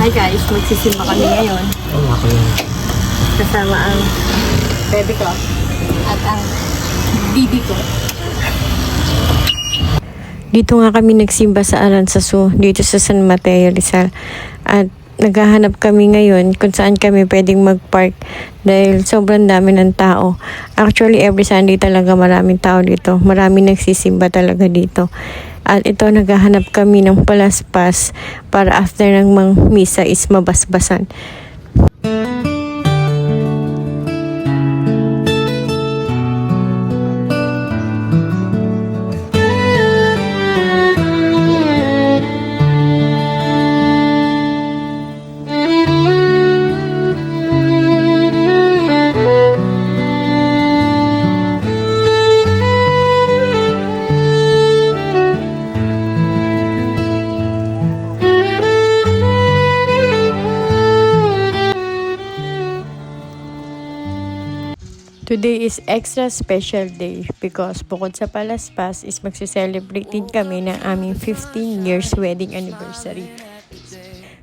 Hi guys, magsisimba kami ngayon. Ako yun. Kasama ang baby ko at ang bibi ko. Dito nga kami nagsimba sa Aranzazu, dito sa San Mateo, Rizal. At naghahanap kami ngayon kung saan kami pwedeng mag-park dahil sobrang dami ng tao. Actually, every Sunday talaga maraming tao dito. Maraming nagsisimba talaga dito. At ito, naghahanap kami ng palaspas para after ng misa is mabasbasan. Today is extra special day because bukod sa palaspas is magse-celebrate din kami ng aming 15 years wedding anniversary.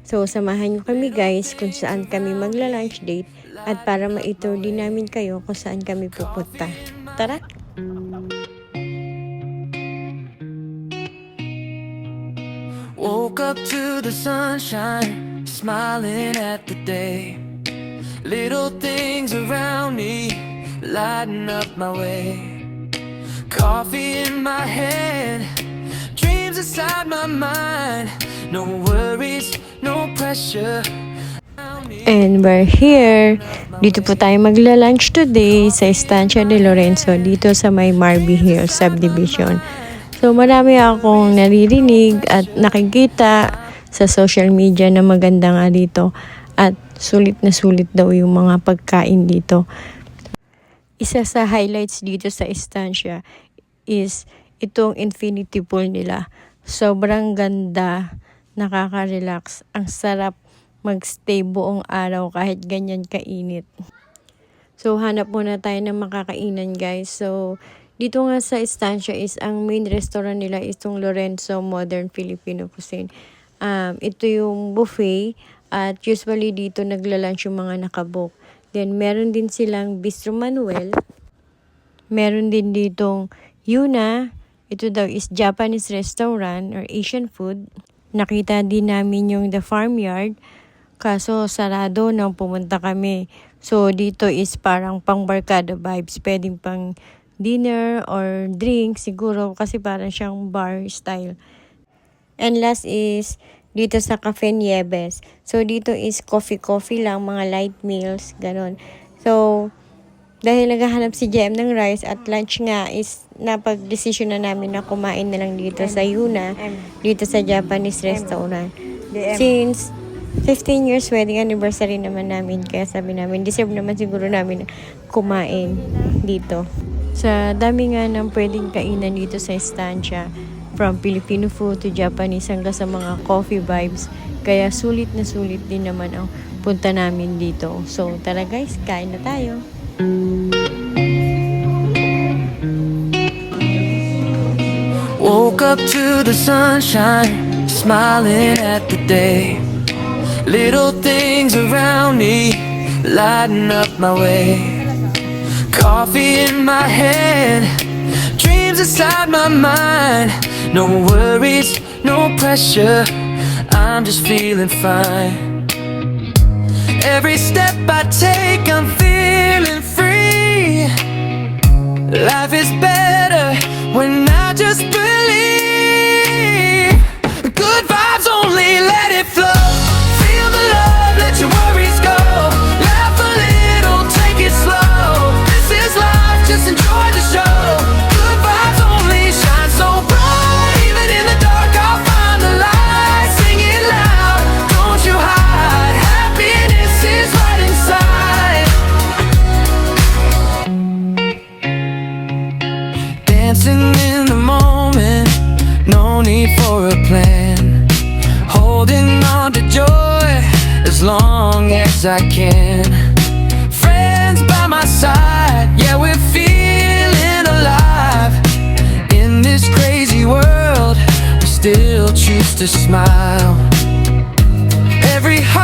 So samahan nyo kami guys kung saan kami magla-lunch date at para ma-tour din namin kayo kung saan kami pupunta. Tara! Woke up to the sunshine, smiling at the day. Little things around me lighting up my way. Coffee in my hand, dreams inside my mind. No worries, no pressure. And we're here. Dito po tayo magla-lunch today sa Estancia de Lorenzo dito sa may Marby Hills Subdivision. So marami akong naririnig at nakikita sa social media na maganda nga dito at sulit na sulit daw yung mga pagkain dito. Isa sa highlights dito sa Estancia is itong infinity pool nila. Sobrang ganda, nakaka-relax, ang sarap magstay buong araw kahit ganyan kainit. So hanap muna tayo ng makakainan guys. So dito nga sa Estancia is ang main restaurant nila is itong Lorenzo Modern Filipino Cuisine. Ito yung buffet at usually dito nagla-lunch yung mga nakabook. Then meron din silang Bistro Manuel. Meron din ditong Yuna. Ito daw is Japanese restaurant or Asian food. Nakita din namin yung The Farmyard. Kaso sarado nang pumunta kami. So dito is parang pang-barkada vibes. Pwedeng pang dinner or drink siguro kasi parang siyang bar style. And last is dito sa Cafe Nieves. So dito is coffee lang, mga light meals, ganon. So dahil naghahanap si JM ng rice at lunch nga is napag-desisyon na namin na kumain na lang dito sa Yuna, dito sa Japanese restaurant. Since 15 years wedding anniversary naman namin, kaya sabi namin, deserve naman siguro namin kumain dito. Sa dami nga ng pwedeng kainan dito sa Estancia, from Filipino food to Japanese hanggang sa mga coffee vibes, kaya sulit na sulit din naman ang punta namin dito. So tara guys, kain na tayo! Woke up to the sunshine, smiling at the day. Little things around me lighting up my way. Coffee in my hand, dreams inside my mind. No worries, no pressure, I'm just feeling fine. Every step I take, I'm feeling free. Life is better when I just believe. Good vibes only, let it flow. Feel the love, let your worries go. Laugh a little, take it slow. This is life, just enjoy the show. Good vibes only, shine so bright. Even in the dark, I'll find the light. Sing it loud, don't you hide. Happiness is right inside. Dancing in the moment, no need for a plan. Holding on to joy as long as I can. Friends by my side, yeah, we're feeling alive. In this crazy world, we still choose to smile. Every heart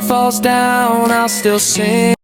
falls down, I'll still sing.